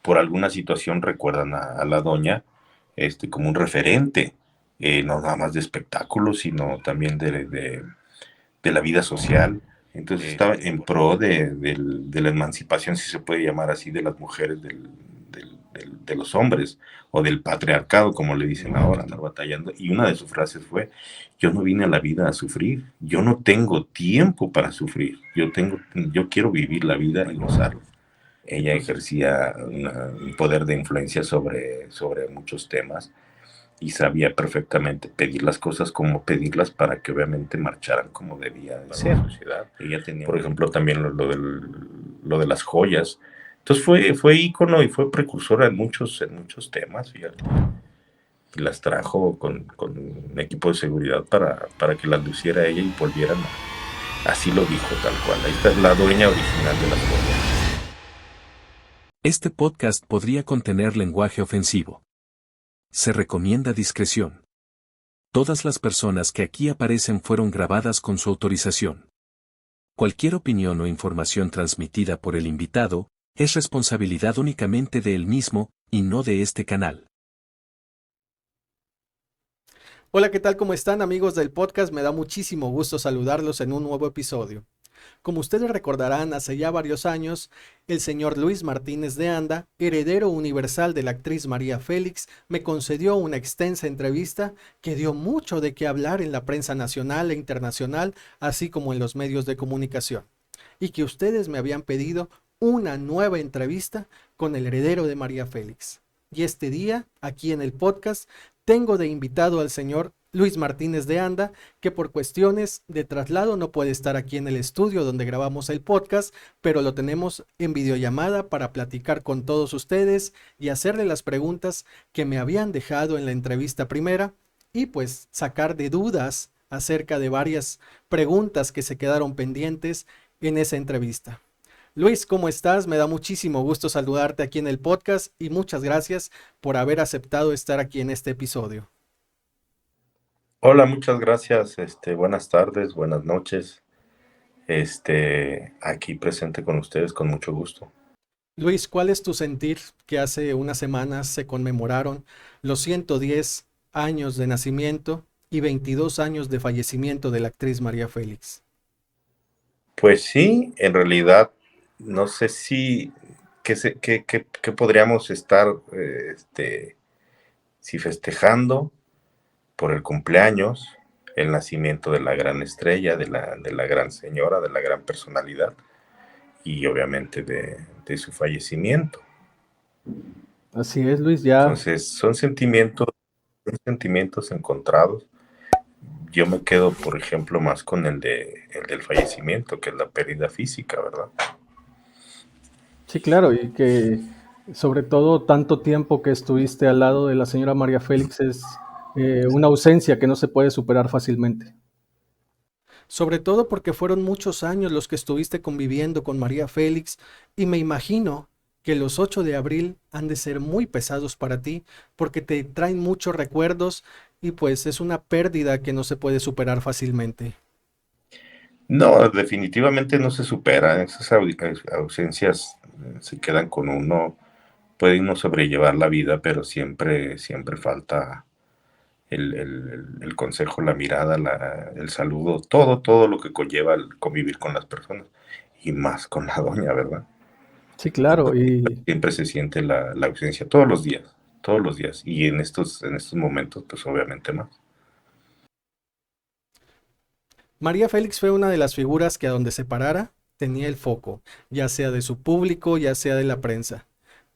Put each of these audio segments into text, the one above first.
por alguna situación recuerdan a la doña como un referente, no nada más de espectáculos, sino también de la vida social. Entonces estaba en pro de la emancipación, si se puede llamar así, de las mujeres, de los hombres, o del patriarcado, como le dicen ahora, andar batallando. Y una de sus frases fue: yo no vine a la vida a sufrir, yo no tengo tiempo para sufrir, yo quiero vivir la vida y gozarla. Ella ejercía un poder de influencia sobre muchos temas y sabía perfectamente pedir las cosas como pedirlas para que obviamente marcharan como debía de ser. Ella tenía, por ejemplo, también lo de las joyas. Entonces fue ícono y fue precursora en muchos temas, fíjate. Y las trajo con un equipo de seguridad para que las luciera ella y volvieran así lo dijo tal cual. Ahí está la dueña original de las joyas. Este podcast podría contener lenguaje ofensivo. Se recomienda discreción. Todas las personas que aquí aparecen fueron grabadas con su autorización. Cualquier opinión o información transmitida por el invitado es responsabilidad únicamente de él mismo y no de este canal. Hola, ¿qué tal? ¿Cómo están, amigos del podcast? Me da muchísimo gusto saludarlos en un nuevo episodio. Como ustedes recordarán, hace ya varios años, el señor Luis Martínez de Anda, heredero universal de la actriz María Félix, me concedió una extensa entrevista que dio mucho de qué hablar en la prensa nacional e internacional, así como en los medios de comunicación, y que ustedes me habían pedido una nueva entrevista con el heredero de María Félix. Y este día, aquí en el podcast, tengo de invitado al señor Luis Martínez de Anda, que por cuestiones de traslado no puede estar aquí en el estudio donde grabamos el podcast, pero lo tenemos en videollamada para platicar con todos ustedes y hacerle las preguntas que me habían dejado en la entrevista primera y pues sacar de dudas acerca de varias preguntas que se quedaron pendientes en esa entrevista. Luis, ¿cómo estás? Me da muchísimo gusto saludarte aquí en el podcast y muchas gracias por haber aceptado estar aquí en este episodio. Hola, muchas gracias. Buenas tardes, buenas noches. Aquí presente con ustedes con mucho gusto. Luis, ¿cuál es tu sentir que hace unas semanas se conmemoraron los 110 años de nacimiento y 22 años de fallecimiento de la actriz María Félix? Pues sí, en realidad, no sé si, qué podríamos estar, si festejando por el cumpleaños, el nacimiento de la gran estrella, de la gran señora, de la gran personalidad, y obviamente de su fallecimiento. Así es, Luis, ya. Entonces, son sentimientos encontrados. Yo me quedo, por ejemplo, más con el del fallecimiento, que es la pérdida física, ¿verdad? Sí, claro, y que sobre todo tanto tiempo que estuviste al lado de la señora María Félix es una ausencia que no se puede superar fácilmente. Sobre todo porque fueron muchos años los que estuviste conviviendo con María Félix y me imagino que los 8 de abril han de ser muy pesados para ti porque te traen muchos recuerdos y pues es una pérdida que no se puede superar fácilmente. No, definitivamente no se supera. Esas ausencias se quedan con uno. Puede uno sobrellevar la vida, pero siempre, siempre falta el consejo, la mirada, el saludo, todo lo que conlleva el convivir con las personas. Y más con la doña, ¿verdad? Sí, claro, y Siempre se siente la ausencia todos los días, todos los días. Y en estos momentos, pues obviamente más. María Félix fue una de las figuras que a donde se parara tenía el foco, ya sea de su público, ya sea de la prensa.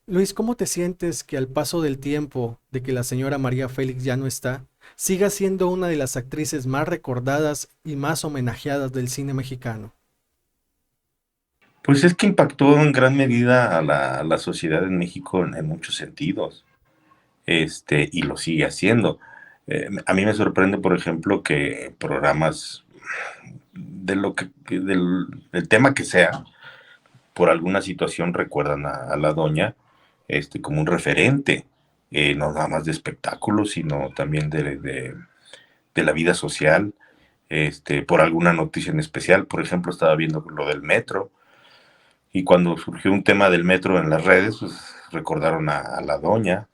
Luis, ¿cómo te sientes que al paso del tiempo, de que la señora María Félix ya no está, siga siendo una de las actrices más recordadas y más homenajeadas del cine mexicano? Pues es que impactó en gran medida a la sociedad en México en muchos sentidos, y lo sigue haciendo. A mí me sorprende, por ejemplo, que programas del tema que sea, por alguna situación recuerdan a la doña, como un referente, no nada más de espectáculos, sino también de la vida social, por alguna noticia en especial. Por ejemplo, estaba viendo lo del metro, y cuando surgió un tema del metro en las redes, pues recordaron a la doña.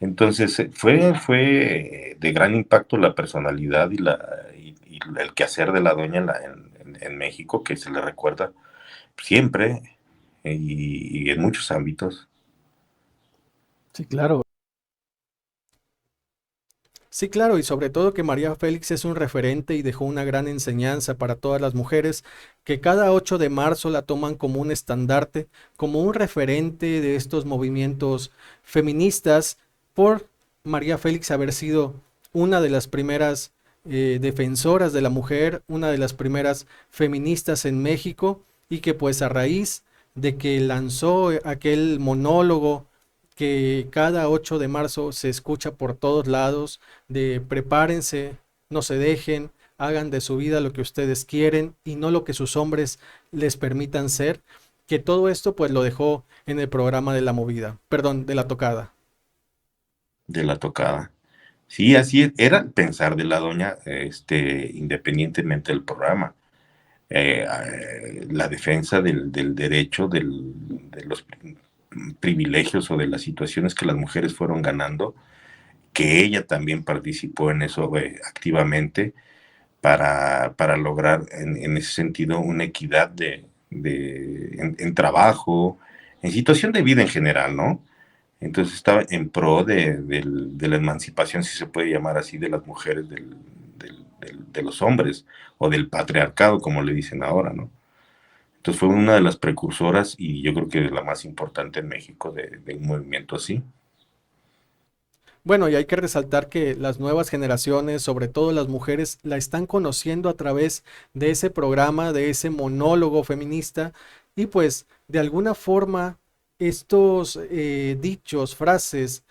Entonces fue de gran impacto la personalidad y el quehacer de la doña en México, que se le recuerda siempre y en muchos ámbitos. Sí, claro. Sí, claro, y sobre todo que María Félix es un referente y dejó una gran enseñanza para todas las mujeres que cada 8 de marzo la toman como un estandarte, como un referente de estos movimientos feministas, por María Félix haber sido una de las primeras defensoras de la mujer, una de las primeras feministas en México, y que pues a raíz de que lanzó aquel monólogo que cada 8 de marzo se escucha por todos lados, de prepárense, no se dejen, hagan de su vida lo que ustedes quieren y no lo que sus hombres les permitan ser, que todo esto pues lo dejó en el programa de la movida, perdón, de la tocada. De la tocada. Sí, así era el pensar de la doña, independientemente del programa. La defensa del derecho, de los privilegios o de las situaciones que las mujeres fueron ganando, que ella también participó en eso activamente para lograr en ese sentido una equidad en trabajo, en situación de vida en general, ¿no? Entonces estaba en pro de la emancipación, si se puede llamar así, de las mujeres, de los hombres, o del patriarcado, como le dicen ahora, ¿no? Entonces fue una de las precursoras y yo creo que la más importante en México de un movimiento así. Bueno, y hay que resaltar que las nuevas generaciones, sobre todo las mujeres, la están conociendo a través de ese programa, de ese monólogo feminista, y pues de alguna forma estos dichos, frases,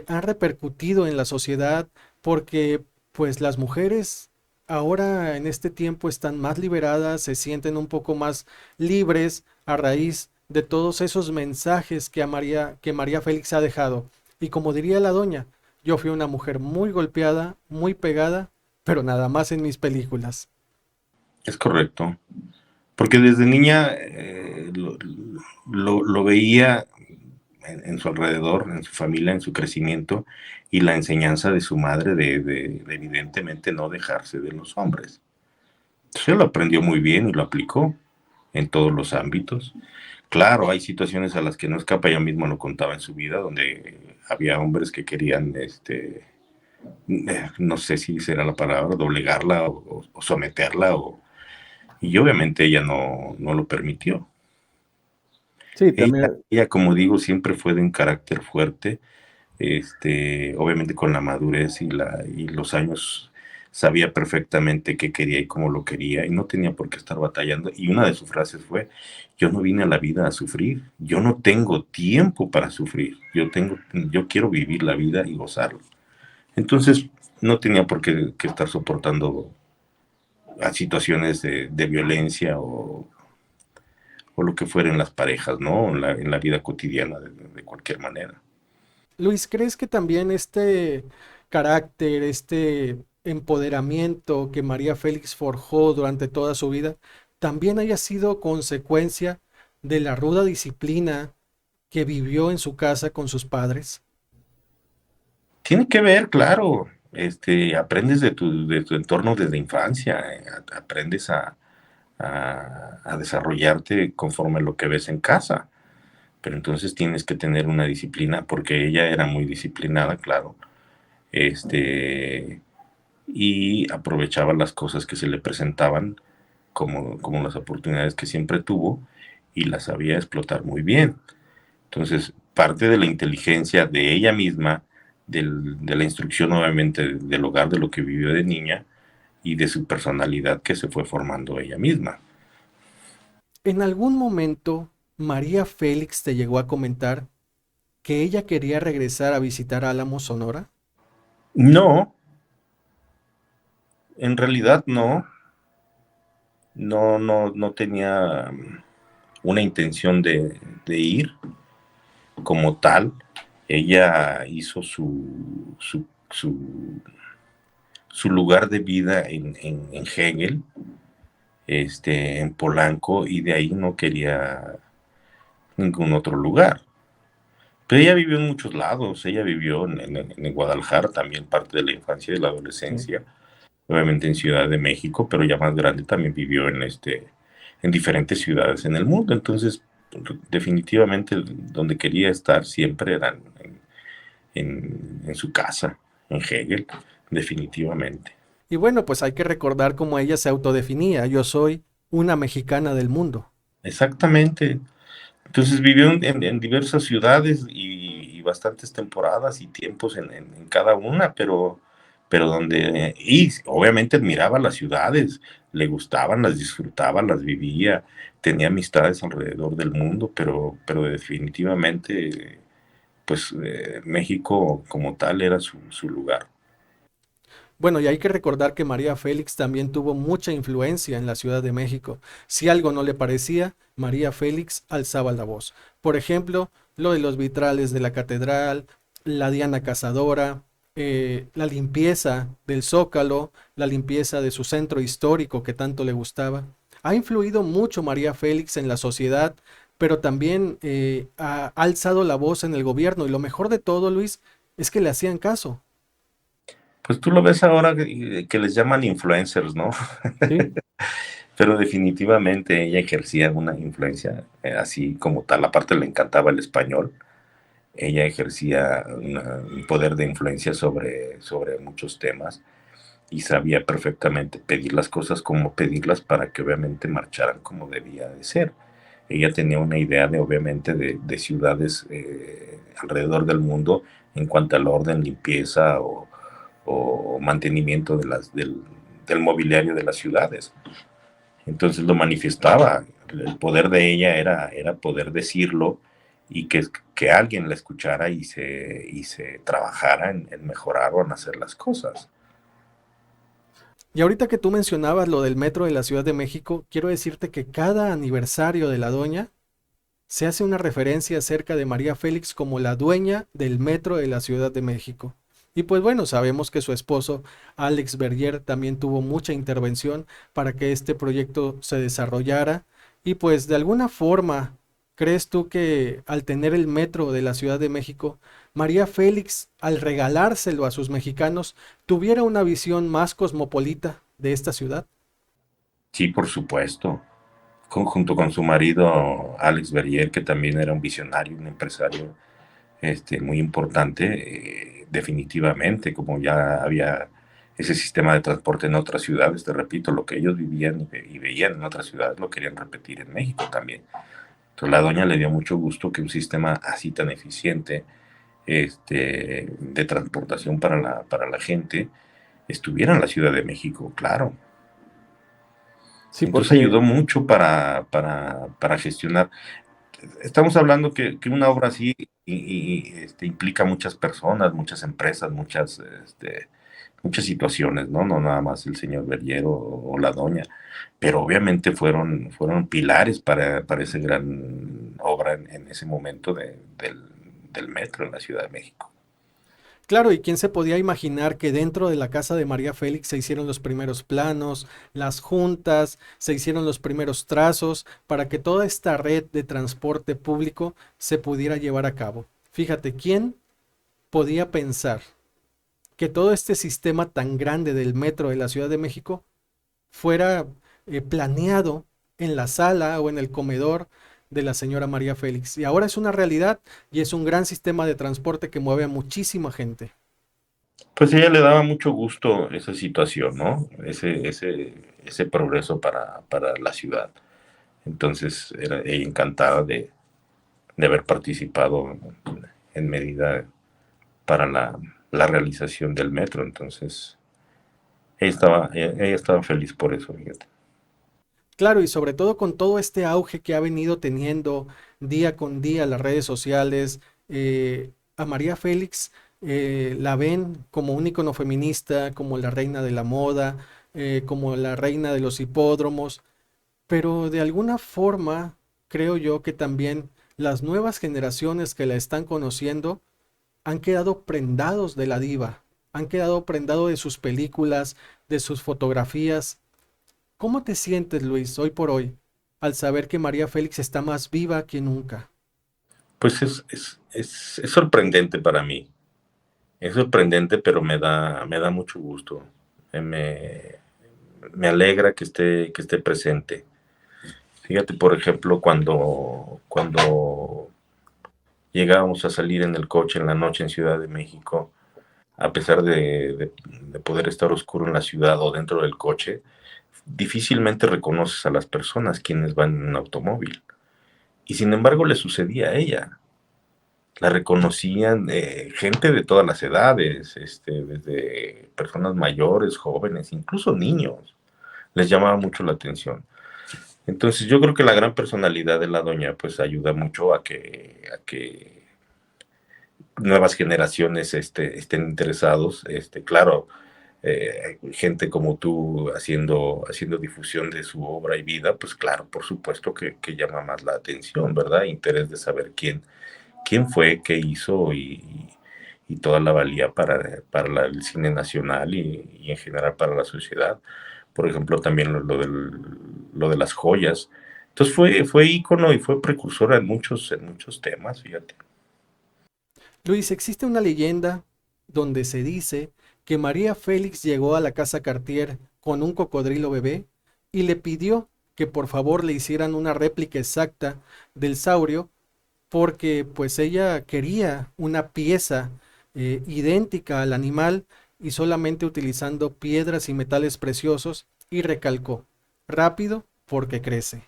han repercutido en la sociedad porque pues las mujeres ahora en este tiempo están más liberadas, se sienten un poco más libres a raíz de todos esos mensajes que María Félix ha dejado. Y como diría la doña, yo fui una mujer muy golpeada, muy pegada, pero nada más en mis películas. Es correcto. Porque desde niña lo veía en su alrededor, en su familia, en su crecimiento y la enseñanza de su madre de evidentemente no dejarse de los hombres. Se lo aprendió muy bien y lo aplicó en todos los ámbitos. Claro, hay situaciones a las que no escapa, ella misma lo contaba en su vida, donde había hombres que querían, no sé si será la palabra, doblegarla o someterla, y obviamente ella no lo permitió. Sí, Ella, también. ella, como digo, siempre fue de un carácter fuerte, obviamente con la madurez y los años sabía perfectamente qué quería y cómo lo quería y no tenía por qué estar batallando. Y una de sus frases fue, yo no vine a la vida a sufrir, yo no tengo tiempo para sufrir, yo quiero vivir la vida y gozarlo. Entonces no tenía por qué estar soportando a situaciones de violencia o lo que fuera en las parejas, ¿no? En la vida cotidiana de cualquier manera. Luis, ¿crees que también este carácter, este empoderamiento que María Félix forjó durante toda su vida, también haya sido consecuencia de la ruda disciplina que vivió en su casa con sus padres? Tiene que ver, claro. Aprendes de tu entorno desde infancia, aprendes a desarrollarte conforme a lo que ves en casa. Pero entonces tienes que tener una disciplina, porque ella era muy disciplinada, claro. Este, y aprovechaba las cosas que se le presentaban, como las oportunidades que siempre tuvo, y las sabía explotar muy bien. Entonces, parte de la inteligencia de ella misma, de la instrucción obviamente del hogar, de lo que vivió de niña y de su personalidad que se fue formando ella misma. ¿En algún momento María Félix te llegó a comentar que ella quería regresar a visitar Álamo, Sonora? No, en realidad no, no tenía una intención de ir como tal. Ella hizo su lugar de vida en Hegel, en Polanco, y de ahí no quería ningún otro lugar. Pero ella vivió en muchos lados, ella vivió en Guadalajara también parte de la infancia y de la Sí. adolescencia, obviamente en Ciudad de México, pero ya más grande también vivió en diferentes ciudades en el mundo. Entonces, definitivamente donde quería estar siempre era en su casa, en Hegel, definitivamente. Y bueno, pues hay que recordar cómo ella se autodefinía. Yo soy una mexicana del mundo. Exactamente. Entonces vivió en diversas ciudades y bastantes temporadas y tiempos en cada una, pero donde, y obviamente admiraba las ciudades, le gustaban, las disfrutaba, las vivía, tenía amistades alrededor del mundo, pero definitivamente, pues México como tal era su lugar. Bueno, y hay que recordar que María Félix también tuvo mucha influencia en la Ciudad de México. Si algo no le parecía, María Félix alzaba la voz. Por ejemplo, lo de los vitrales de la catedral, la Diana Cazadora, la limpieza del Zócalo, la limpieza de su centro histórico que tanto le gustaba. Ha influido mucho María Félix en la sociedad, pero también ha alzado la voz en el gobierno. Y lo mejor de todo, Luis, es que le hacían caso. Pues tú lo ves ahora que les llaman influencers, ¿no? Sí, Pero definitivamente ella ejercía una influencia así como tal. Aparte le encantaba el español. Ella ejercía un poder de influencia sobre muchos temas y sabía perfectamente pedir las cosas como pedirlas para que obviamente marcharan como debía de ser. Ella tenía una idea de obviamente de ciudades alrededor del mundo en cuanto al orden, limpieza o mantenimiento del mobiliario de las ciudades. Entonces lo manifestaba. El poder de ella era poder decirlo y que alguien la escuchara y se trabajara en mejorar o en hacer las cosas. Y ahorita que tú mencionabas lo del metro de la Ciudad de México, quiero decirte que cada aniversario de la doña se hace una referencia acerca de María Félix como la dueña del metro de la Ciudad de México. Y pues bueno, sabemos que su esposo, Alex Berger, también tuvo mucha intervención para que este proyecto se desarrollara. Y pues de alguna forma, ¿crees tú que al tener el metro de la Ciudad de México, María Félix, al regalárselo a sus mexicanos, tuviera una visión más cosmopolita de esta ciudad? Sí, por supuesto. Junto con su marido Alex Berrier, que también era un visionario, un empresario muy importante, definitivamente, como ya había ese sistema de transporte en otras ciudades, te repito, lo que ellos vivían y veían en otras ciudades lo querían repetir en México también. Entonces la doña le dio mucho gusto que un sistema así tan eficiente de transportación para la gente estuviera en la Ciudad de México, claro. sí, Entonces porque ayudó mucho para gestionar. Estamos hablando que una obra así implica muchas personas, muchas empresas, muchas situaciones, ¿no? No nada más el señor Berriero o la doña, pero obviamente fueron pilares para esa gran obra en ese momento del metro en la Ciudad de México. Claro, ¿y quién se podía imaginar que dentro de la casa de María Félix se hicieron los primeros planos, las juntas, se hicieron los primeros trazos para que toda esta red de transporte público se pudiera llevar a cabo? Fíjate, ¿quién podía pensar que todo este sistema tan grande del metro de la Ciudad de México fuera planeado en la sala o en el comedor de la señora María Félix? Y ahora es una realidad y es un gran sistema de transporte que mueve a muchísima gente. Pues a ella le daba mucho gusto esa situación, ¿no? Ese progreso para la ciudad. Entonces era ella encantada de haber participado en medida para la realización del metro. Entonces, ella estaba feliz por eso, fíjate. Claro, y sobre todo con todo este auge que ha venido teniendo día con día las redes sociales, a María Félix la ven como un icono feminista, como la reina de la moda, como la reina de los hipódromos, pero de alguna forma creo yo que también las nuevas generaciones que la están conociendo han quedado prendados de la diva, han quedado prendados de sus películas, de sus fotografías. ¿Cómo te sientes, Luis, hoy por hoy, al saber que María Félix está más viva que nunca? Pues es sorprendente para mí. Es sorprendente, pero me da mucho gusto. Me, me alegra que esté presente. Fíjate, por ejemplo, cuando llegábamos a salir en el coche en la noche en Ciudad de México, a pesar de poder estar oscuro en la ciudad o dentro del coche, difícilmente reconoces a las personas quienes van en un automóvil. Y sin embargo le sucedía a ella. La reconocían gente de todas las edades, desde personas mayores, jóvenes, incluso niños. Les llamaba mucho la atención. Entonces yo creo que la gran personalidad de la doña pues ayuda mucho a que nuevas generaciones estén interesados. Claro, gente como tú haciendo difusión de su obra y vida, pues claro, por supuesto que llama más la atención, ¿verdad? Interés de saber quién fue, qué hizo y toda la valía para el cine nacional y en general para la sociedad. Por ejemplo, también lo de las joyas. Entonces fue ícono y fue precursora en muchos temas, fíjate. Luis, existe una leyenda donde se dice que María Félix llegó a la casa Cartier con un cocodrilo bebé y le pidió que por favor le hicieran una réplica exacta del saurio porque pues ella quería una pieza idéntica al animal y solamente utilizando piedras y metales preciosos y recalcó, rápido porque crece.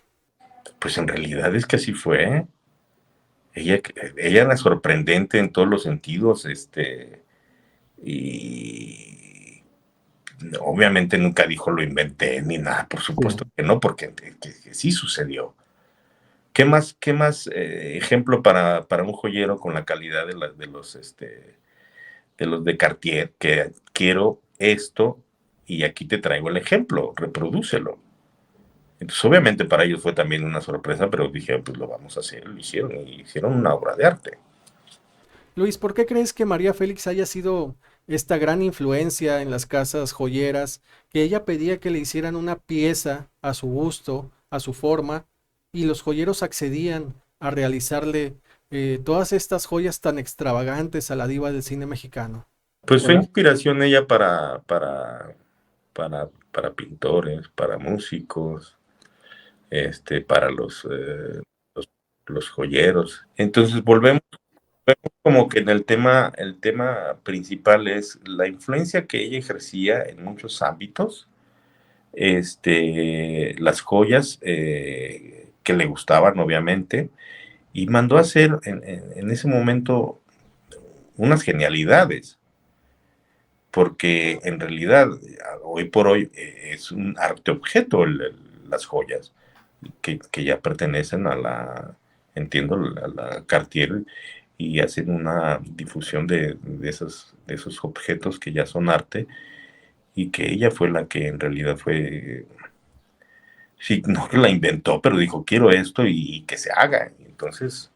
Pues en realidad es que así fue. Ella, ella era sorprendente en todos los sentidos, y obviamente nunca dijo lo inventé ni nada, por Sí. supuesto que no, porque que sí sucedió. Qué más ejemplo para un joyero con la calidad de los de Cartier, que quiero esto y aquí te traigo el ejemplo, reprodúcelo? Entonces, obviamente para ellos fue también una sorpresa, pero dije, pues lo vamos a hacer, lo hicieron, y hicieron una obra de arte. Luis, ¿por qué crees que María Félix haya sido esta gran influencia en las casas joyeras, que ella pedía que le hicieran una pieza a su gusto, a su forma, y los joyeros accedían a realizarle todas estas joyas tan extravagantes a la diva del cine mexicano? Pues fue Hola. inspiración ella para pintores, para músicos, para los joyeros. Entonces volvemos como que en el tema principal es la influencia que ella ejercía en muchos ámbitos, las joyas que le gustaban, obviamente, y mandó a hacer en ese momento unas genialidades, porque en realidad hoy por hoy es un arte objeto las joyas, que ya pertenecen entiendo, a la Cartier, y hacen una difusión de esos objetos que ya son arte, y que ella fue la que en realidad fue, sí, no que la inventó, pero dijo, quiero esto y que se haga. Entonces,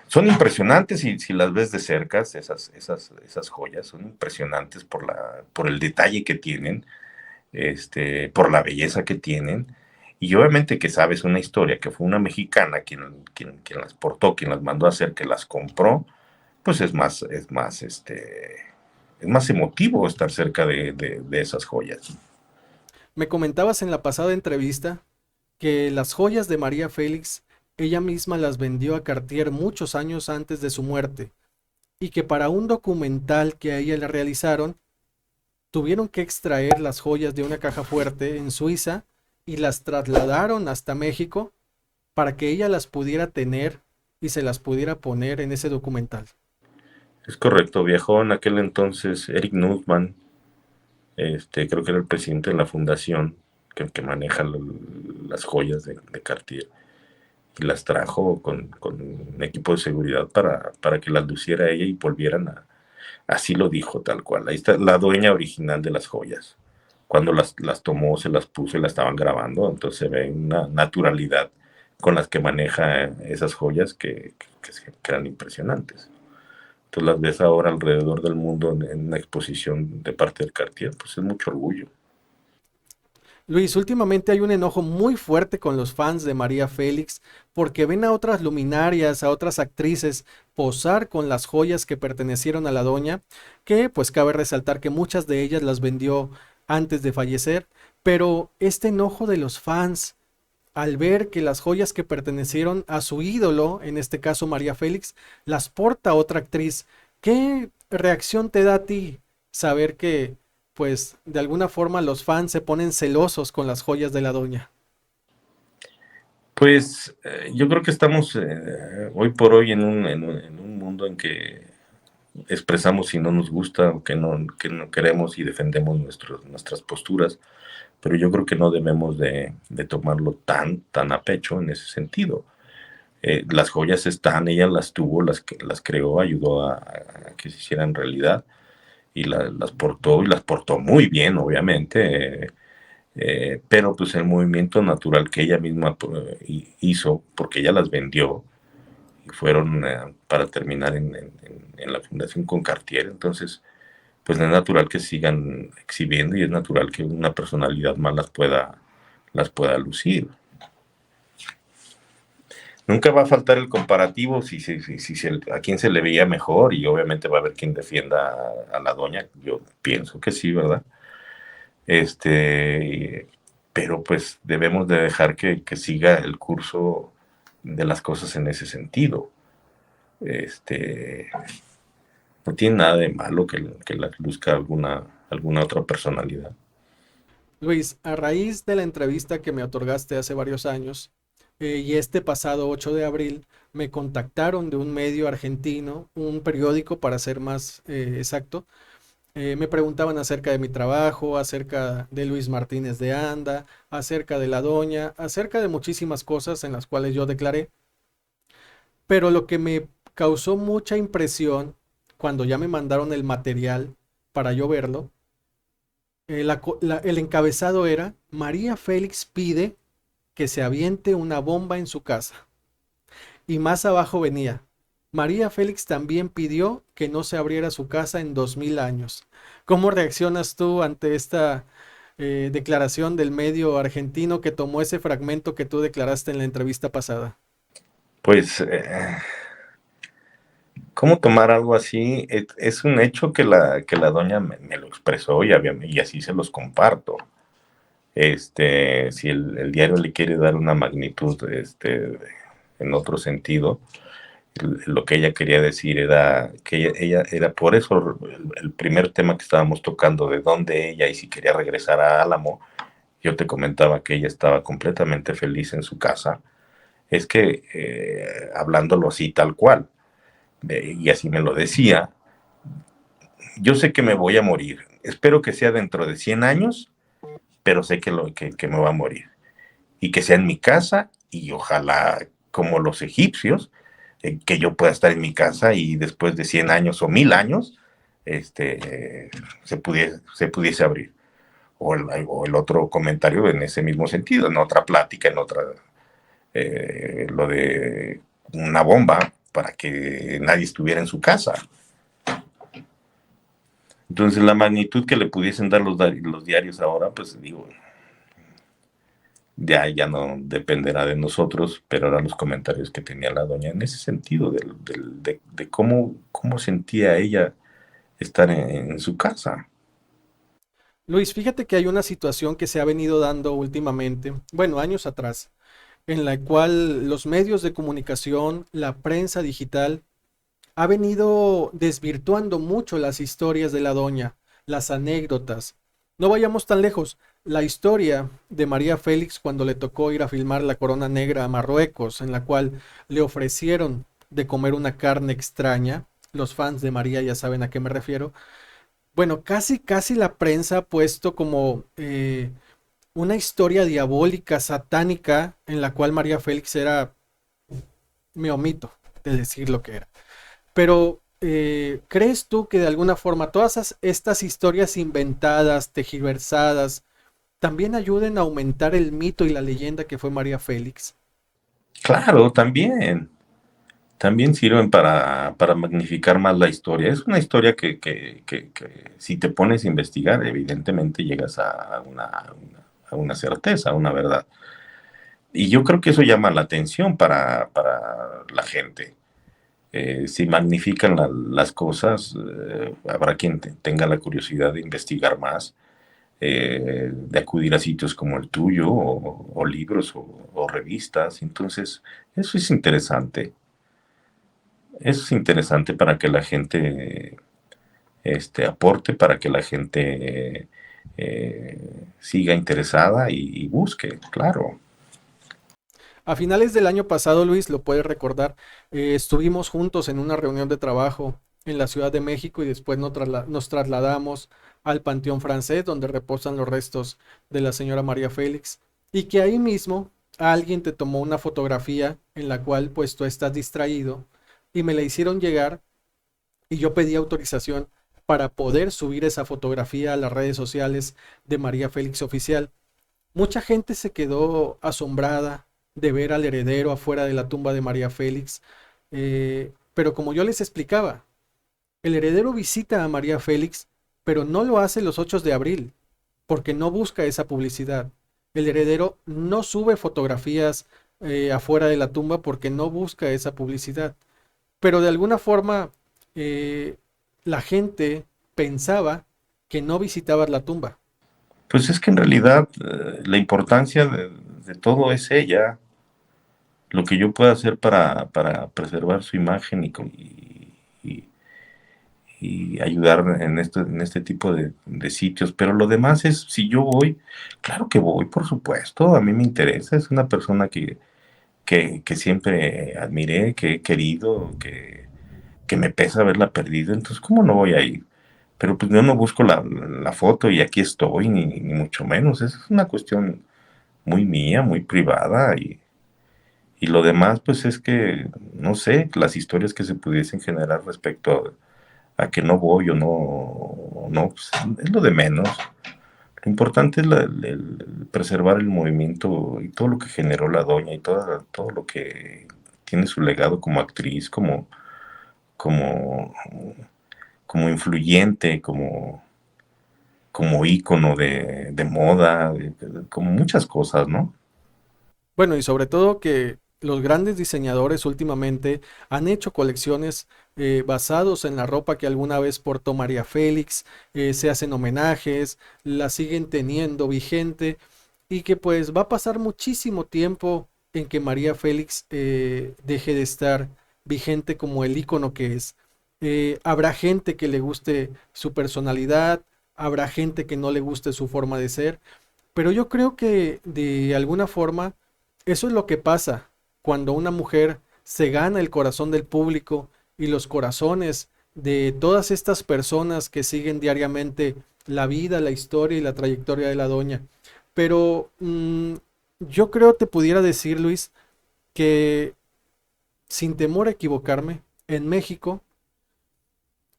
son impresionantes y si las ves de cerca, esas joyas son impresionantes por el detalle que tienen, por la belleza que tienen. Y obviamente que sabes una historia, que fue una mexicana quien las portó, quien las mandó a hacer, que las compró, pues es más emotivo estar cerca de esas joyas. Me comentabas en la pasada entrevista que las joyas de María Félix ella misma las vendió a Cartier muchos años antes de su muerte y que para un documental que a ella le realizaron tuvieron que extraer las joyas de una caja fuerte en Suiza y las trasladaron hasta México para que ella las pudiera tener y se las pudiera poner en ese documental. Es correcto, viajó en aquel entonces Eric Nussmann, creo que era el presidente de la fundación que maneja las joyas de Cartier, y las trajo con un equipo de seguridad para que las luciera ella y volvieran así lo dijo tal cual. Ahí está la dueña original de las joyas. Cuando las tomó, se las puso y las estaban grabando, entonces se ve una naturalidad con las que maneja esas joyas que eran impresionantes. Entonces las ves ahora alrededor del mundo en una exposición de parte del Cartier, pues es mucho orgullo. Luis, últimamente hay un enojo muy fuerte con los fans de María Félix porque ven a otras luminarias, a otras actrices posar con las joyas que pertenecieron a la doña, que pues cabe resaltar que muchas de ellas las vendió antes de fallecer, pero este enojo de los fans al ver que las joyas que pertenecieron a su ídolo, en este caso María Félix, las porta otra actriz. ¿Qué reacción te da a ti saber que, pues, de alguna forma los fans se ponen celosos con las joyas de la doña? Pues yo creo que estamos hoy por hoy en un mundo en que expresamos si no nos gusta o que no queremos y defendemos nuestras posturas, pero yo creo que no debemos de tomarlo tan a pecho en ese sentido. Las joyas están, ella las tuvo, las creó, ayudó a que se hicieran realidad y las portó muy bien, obviamente. Pero pues el movimiento natural que ella misma hizo, porque ella las vendió, y fueron para terminar en la fundación con Cartier, entonces pues no es natural que sigan exhibiendo y es natural que una personalidad más las pueda lucir. Nunca va a faltar el comparativo a quién se le veía mejor y obviamente va a haber quien defienda a la doña, yo pienso que sí, ¿verdad? Este, pero pues debemos de dejar que siga el curso de las cosas en ese sentido. Este, no tiene nada de malo que la luzca alguna otra personalidad. Luis, a raíz de la entrevista que me otorgaste hace varios años, y este pasado 8 de abril, me contactaron de un medio argentino, un periódico para ser más exacto. Me preguntaban acerca de mi trabajo, acerca de Luis Martínez de Anda, acerca de la doña, acerca de muchísimas cosas en las cuales yo declaré. Pero lo que me causó mucha impresión cuando ya me mandaron el material para yo verlo, el encabezado era: María Félix pide que se aviente una bomba en su casa. Y más abajo venía: María Félix también pidió que no se abriera su casa en 2000 años. ¿Cómo reaccionas tú ante esta declaración del medio argentino que tomó ese fragmento que tú declaraste en la entrevista pasada? Pues, ¿cómo tomar algo así? Es un hecho que la doña me lo expresó y así se los comparto. Si el diario le quiere dar una magnitud en otro sentido, lo que ella quería decir era que ella era por eso el primer tema que estábamos tocando, de dónde ella y si quería regresar a Álamo. Yo te comentaba que ella estaba completamente feliz en su casa. Es que, hablándolo así tal cual, y así me lo decía, yo sé que me voy a morir, espero que sea dentro de 100 años, pero sé que me va a morir, y que sea en mi casa, y ojalá como los egipcios, que yo pueda estar en mi casa y después de 100 años o 1000 años, se pudiese abrir. O el otro comentario en ese mismo sentido, en otra plática, lo de una bomba para que nadie estuviera en su casa. Entonces, la magnitud que le pudiesen dar los diarios ahora, pues digo, ya no dependerá de nosotros, pero eran los comentarios que tenía la doña en ese sentido, de cómo sentía ella estar en su casa. Luis, fíjate que hay una situación que se ha venido dando últimamente, bueno, años atrás, en la cual los medios de comunicación, la prensa digital, ha venido desvirtuando mucho las historias de la doña, las anécdotas. No vayamos tan lejos. La historia de María Félix cuando le tocó ir a filmar La Corona Negra a Marruecos, en la cual le ofrecieron de comer una carne extraña. Los fans de María ya saben a qué me refiero. Bueno, casi la prensa ha puesto como una historia diabólica, satánica, en la cual María Félix era, me omito de decir lo que era. Pero, ¿crees tú que de alguna forma todas estas historias inventadas, tergiversadas, también ayuden a aumentar el mito y la leyenda que fue María Félix? Claro, también sirven para magnificar más la historia. Es una historia que si te pones a investigar, evidentemente llegas a una certeza, a una verdad. Y yo creo que eso llama la atención para la gente. Si magnifican las cosas, habrá quien tenga la curiosidad de investigar más, de acudir a sitios como el tuyo, o libros, o revistas. Entonces, eso es interesante. Eso es interesante para que la gente aporte, para que la gente siga interesada y busque, claro. A finales del año pasado, Luis, lo puedes recordar, estuvimos juntos en una reunión de trabajo en la Ciudad de México y después nos trasladamos al Panteón Francés, donde reposan los restos de la señora María Félix, y que ahí mismo alguien te tomó una fotografía en la cual pues tú estás distraído y me la hicieron llegar y yo pedí autorización para poder subir esa fotografía a las redes sociales de María Félix Oficial. Mucha gente se quedó asombrada de ver al heredero afuera de la tumba de María Félix, pero como yo les explicaba, el heredero visita a María Félix, pero no lo hace los 8 de abril, porque no busca esa publicidad. El heredero no sube fotografías afuera de la tumba porque no busca esa publicidad. Pero de alguna forma eh, la gente pensaba que no visitabas la tumba. Pues es que en realidad la importancia de todo es ella, lo que yo pueda hacer para preservar su imagen y, y ayudar en este tipo de sitios. Pero lo demás es, si yo voy, claro que voy, por supuesto, a mí me interesa, es una persona que siempre admiré, que he querido, que me pesa haberla perdido, entonces, ¿cómo no voy a ir? Pero pues yo no busco la foto y aquí estoy, ni mucho menos, es una cuestión muy mía, muy privada, y lo demás pues es que, no sé, las historias que se pudiesen generar respecto a que no voy o no, pues, es lo de menos. Lo importante es el preservar el movimiento y todo lo que generó la doña y todo lo que tiene su legado como actriz, como, como influyente, como ícono de moda, como muchas cosas, ¿no? Bueno, y sobre todo que los grandes diseñadores últimamente han hecho colecciones basados en la ropa que alguna vez portó María Félix, se hacen homenajes, la siguen teniendo vigente y que pues va a pasar muchísimo tiempo en que María Félix deje de estar vigente como el ícono que es. Habrá gente que le guste su personalidad, habrá gente que no le guste su forma de ser, pero yo creo que de alguna forma eso es lo que pasa cuando una mujer se gana el corazón del público y los corazones de todas estas personas que siguen diariamente la vida, la historia y la trayectoria de la doña. Pero yo creo te pudiera decir, Luis, que sin temor a equivocarme, en México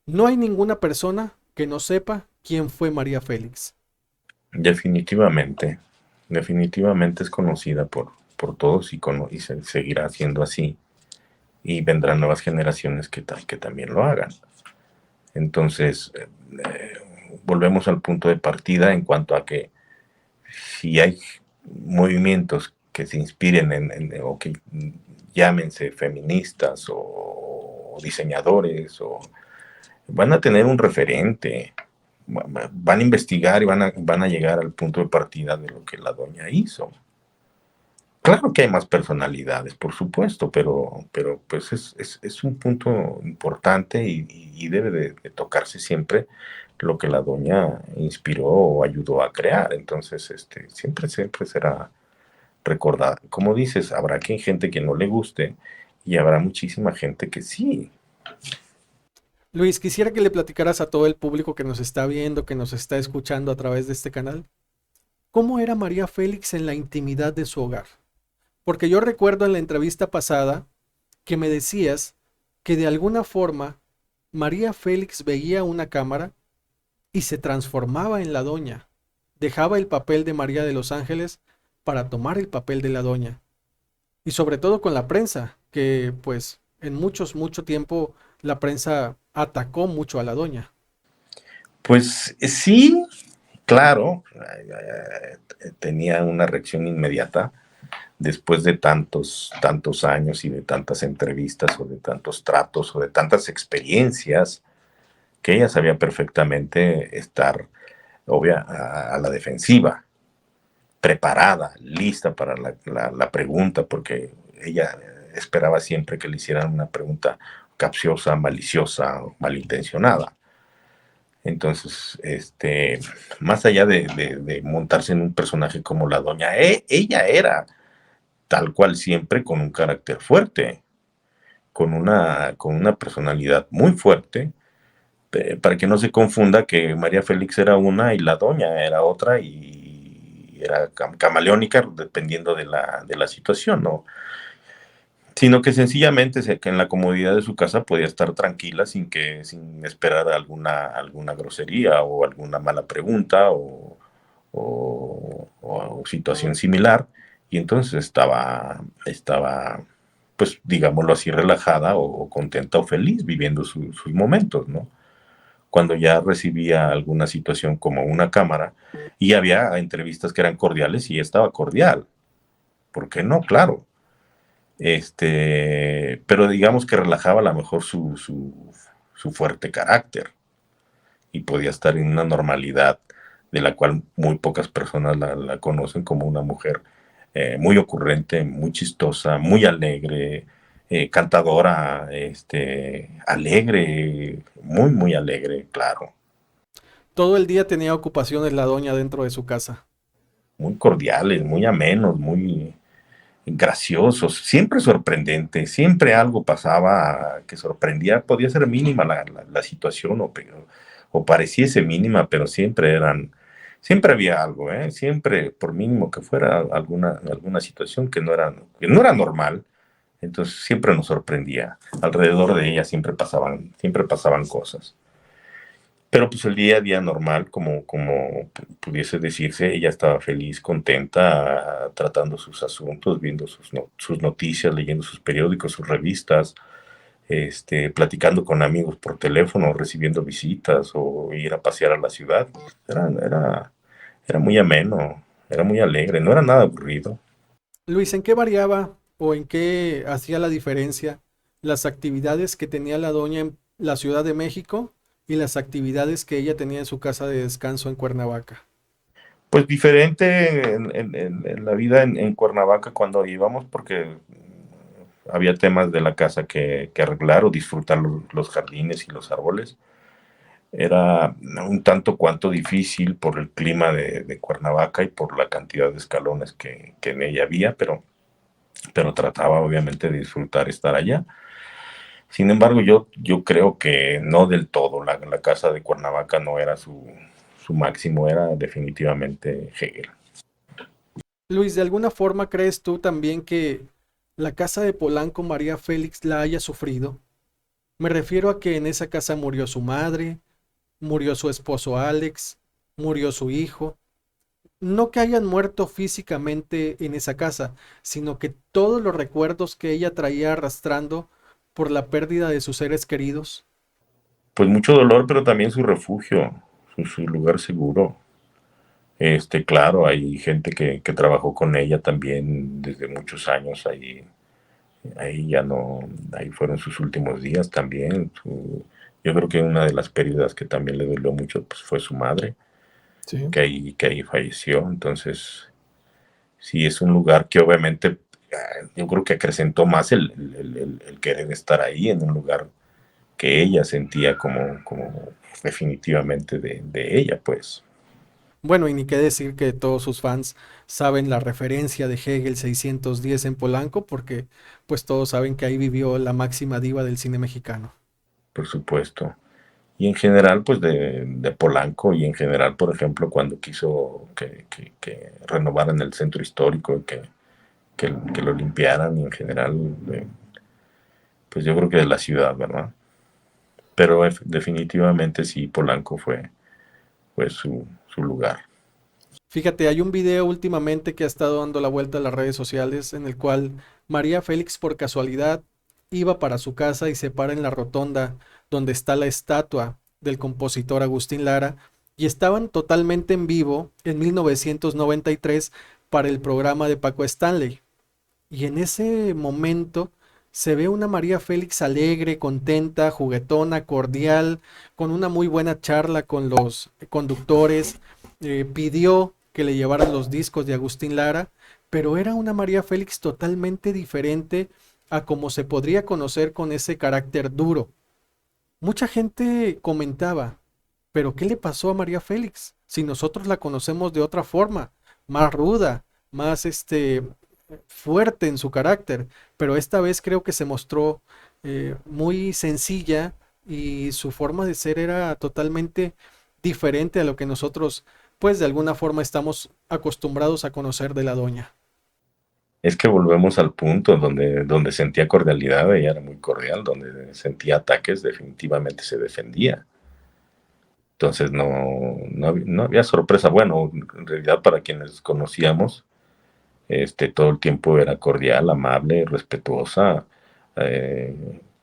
no hay ninguna persona que no sepa quién fue María Félix. Definitivamente, definitivamente es conocida por todos y seguirá siendo así. Y vendrán nuevas generaciones que también lo hagan. Entonces, volvemos al punto de partida en cuanto a que si hay movimientos que se inspiren o que llámense feministas o diseñadores, van a tener un referente, van a investigar y van a llegar al punto de partida de lo que la doña hizo. Claro que hay más personalidades, por supuesto, pero pues es un punto importante y debe de tocarse siempre lo que la doña inspiró o ayudó a crear. Entonces, siempre será recordada. Como dices, habrá gente que no le guste y habrá muchísima gente que sí. Luis, quisiera que le platicaras a todo el público que nos está viendo, que nos está escuchando a través de este canal, ¿cómo era María Félix en la intimidad de su hogar? Porque yo recuerdo en la entrevista pasada que me decías que de alguna forma María Félix veía una cámara y se transformaba en la doña. Dejaba el papel de María de los Ángeles para tomar el papel de la doña. Y sobre todo con la prensa, que pues en mucho tiempo la prensa atacó mucho a la doña. Pues sí claro, tenía una reacción inmediata después de tantos años y de tantas entrevistas o de tantos tratos o de tantas experiencias, que ella sabía perfectamente estar, obvia, a la defensiva, preparada, lista para la pregunta, porque ella esperaba siempre que le hicieran una pregunta capciosa, maliciosa, malintencionada. Entonces, más allá de montarse en un personaje como la doña, ella era tal cual siempre con un carácter fuerte, con una personalidad muy fuerte, para que no se confunda que María Félix era una y la doña era otra y era camaleónica dependiendo de la situación, ¿no? Sino que sencillamente que en la comodidad de su casa podía estar tranquila sin esperar alguna grosería o alguna mala pregunta o situación similar, y entonces estaba, pues digámoslo así, relajada o contenta o feliz viviendo sus momentos, ¿no? Cuando ya recibía alguna situación como una cámara, y había entrevistas que eran cordiales y ella estaba cordial, ¿por qué no? Claro. Pero digamos que relajaba a lo mejor su fuerte carácter y podía estar en una normalidad de la cual muy pocas personas la conocen, como una mujer muy ocurrente, muy chistosa, muy alegre, cantadora, alegre, muy, muy alegre, claro, Todo el día tenía ocupaciones la doña dentro de su casa. muy cordiales, muy amenos, muy graciosos, siempre sorprendente, siempre algo pasaba que sorprendía, podía ser mínima la situación o pareciese mínima, pero siempre había algo, ¿eh? Siempre, por mínimo que fuera alguna situación que no era normal, entonces siempre nos sorprendía. Alrededor de ella siempre pasaban cosas. Pero pues el día a día normal, como pudiese decirse, ella estaba feliz, contenta, tratando sus asuntos, viendo sus noticias, leyendo sus periódicos, sus revistas, platicando con amigos por teléfono, recibiendo visitas o ir a pasear a la ciudad. Era muy ameno, era muy alegre, no era nada aburrido. Luis, ¿en qué variaba o en qué hacía la diferencia las actividades que tenía la doña en la Ciudad de México y las actividades que ella tenía en su casa de descanso en Cuernavaca? Pues diferente en la vida en Cuernavaca cuando íbamos, porque había temas de la casa que arreglar o disfrutar los jardines y los árboles. Era un tanto cuanto difícil por el clima de Cuernavaca y por la cantidad de escalones que en ella había, pero trataba obviamente de disfrutar estar allá. Sin embargo, yo creo que no del todo. La casa de Cuernavaca no era su máximo, era definitivamente Hegel. Luis, ¿de alguna forma crees tú también que la casa de Polanco María Félix la haya sufrido? Me refiero a que en esa casa murió su madre, murió su esposo Alex, murió su hijo. No que hayan muerto físicamente en esa casa, sino que todos los recuerdos que ella traía arrastrando por la pérdida de sus seres queridos. Pues mucho dolor, pero también su refugio, su lugar seguro. Claro, hay gente que trabajó con ella también desde muchos años, ahí ya no, ahí fueron sus últimos días también. Yo creo que una de las pérdidas que también le dolió mucho, pues, fue su madre, Sí. que ahí falleció. Entonces, sí, es un lugar que obviamente yo creo que acrecentó más el querer estar ahí en un lugar que ella sentía como definitivamente de ella, pues. Bueno, y ni qué decir que todos sus fans saben la referencia de Hegel 610 en Polanco, porque pues todos saben que ahí vivió la máxima diva del cine mexicano. Por supuesto. Y en general, pues de Polanco, y en general, por ejemplo, cuando quiso que renovaran el centro histórico, que lo limpiaran, y en general, pues yo creo que de la ciudad, ¿verdad? Pero definitivamente sí, Polanco fue su lugar. Fíjate, hay un video últimamente que ha estado dando la vuelta a las redes sociales en el cual María Félix por casualidad iba para su casa y se para en la rotonda donde está la estatua del compositor Agustín Lara y estaban totalmente en vivo en 1993 para el programa de Paco Stanley. Y en ese momento se ve una María Félix alegre, contenta, juguetona, cordial, con una muy buena charla con los conductores. Pidió que le llevaran los discos de Agustín Lara, pero era una María Félix totalmente diferente a como se podría conocer con ese carácter duro. Mucha gente comentaba, pero ¿qué le pasó a María Félix? Si nosotros la conocemos de otra forma, más ruda, más fuerte en su carácter, pero esta vez creo que se mostró muy sencilla y su forma de ser era totalmente diferente a lo que nosotros, pues de alguna forma estamos acostumbrados a conocer de la doña. Es que volvemos al punto donde sentía cordialidad, ella era muy cordial, donde sentía ataques, definitivamente se defendía. Entonces no había sorpresa. Bueno, en realidad para quienes conocíamos, todo el tiempo era cordial, amable, respetuosa,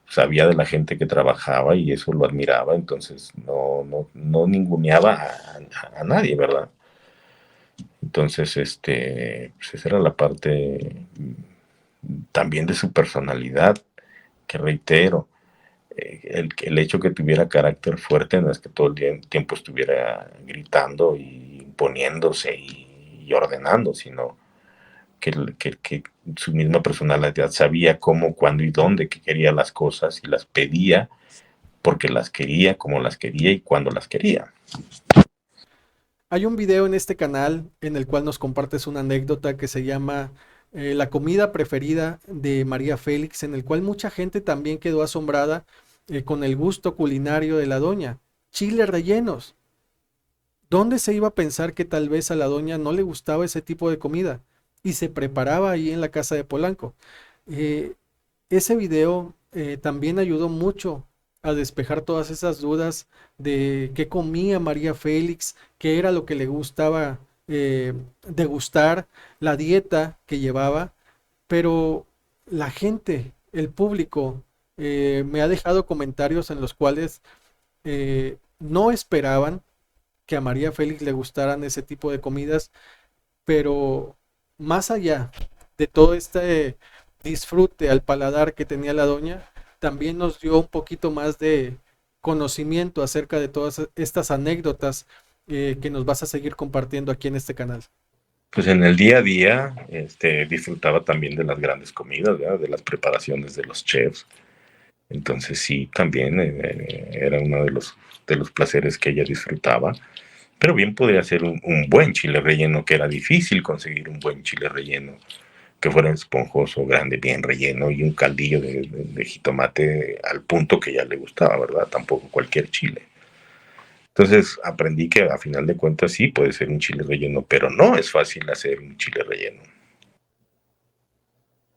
sabía de la gente que trabajaba y eso lo admiraba, entonces no ninguneaba a nadie, ¿verdad? Entonces, pues esa era la parte también de su personalidad, que reitero, el hecho que tuviera carácter fuerte no es que todo el tiempo estuviera gritando y imponiéndose y ordenando, sino que su misma personalidad sabía cómo, cuándo y dónde que quería las cosas y las pedía porque las quería, como las quería y cuando las quería. Hay un video en este canal en el cual nos compartes una anécdota que se llama La comida preferida de María Félix, en el cual mucha gente también quedó asombrada con el gusto culinario de la doña. Chiles rellenos. ¿Dónde se iba a pensar que tal vez a la doña no le gustaba ese tipo de comida? Y se preparaba ahí en la casa de Polanco. Eh, Ese video también ayudó mucho a despejar todas esas dudas de qué comía María Félix, qué era lo que le gustaba degustar, la dieta que llevaba, pero la gente, el público, me ha dejado comentarios en los cuales no esperaban que a María Félix le gustaran ese tipo de comidas, pero más allá de todo este disfrute al paladar que tenía la doña, también nos dio un poquito más de conocimiento acerca de todas estas anécdotas que nos vas a seguir compartiendo aquí en este canal. Pues en el día a día disfrutaba también de las grandes comidas, ¿verdad? De las preparaciones de los chefs. Entonces sí, también era uno de los placeres que ella disfrutaba. Pero bien podría ser un buen chile relleno, que era difícil conseguir un buen chile relleno que fuera esponjoso, grande, bien relleno y un caldillo de jitomate al punto que ya le gustaba, ¿verdad? Tampoco cualquier chile. Entonces aprendí que a final de cuentas sí puede ser un chile relleno, pero no es fácil hacer un chile relleno.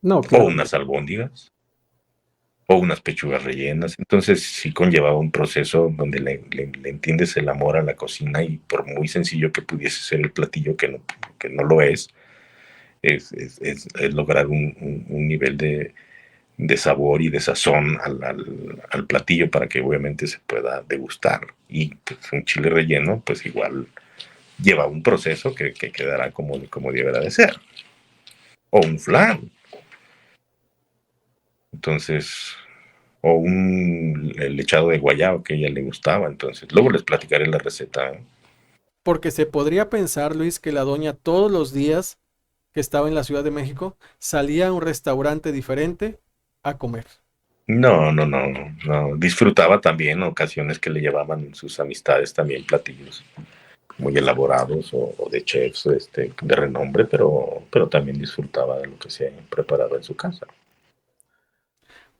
No, O claro. unas albóndigas, o unas pechugas rellenas. Entonces sí conllevaba un proceso donde le entiendes el amor a la cocina y por muy sencillo que pudiese ser el platillo, que no lo es lograr un nivel de sabor y de sazón al platillo para que obviamente se pueda degustar. Y pues, un chile relleno, pues igual lleva un proceso que quedará como deberá de ser. O un flan. Entonces, o el lechado de guayaba que a ella le gustaba. Entonces, luego les platicaré la receta. Porque se podría pensar, Luis, que la doña todos los días que estaba en la Ciudad de México salía a un restaurante diferente a comer. No. Disfrutaba también ocasiones que le llevaban sus amistades también platillos muy elaborados o de chefs de renombre, pero también disfrutaba de lo que se preparaba en su casa.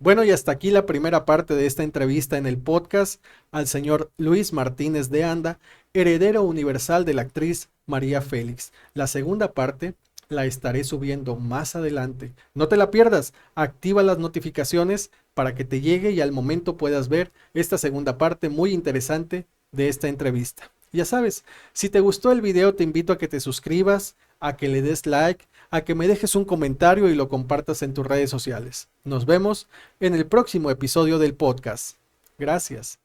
Bueno, y hasta aquí la primera parte de esta entrevista en el podcast al señor Luis Martínez de Anda, heredero universal de la actriz María Félix. La segunda parte la estaré subiendo más adelante. No te la pierdas, activa las notificaciones para que te llegue y al momento puedas ver esta segunda parte muy interesante de esta entrevista. Ya sabes, si te gustó el video te invito a que te suscribas, a que le des like, a que me dejes un comentario y lo compartas en tus redes sociales. Nos vemos en el próximo episodio del podcast. Gracias.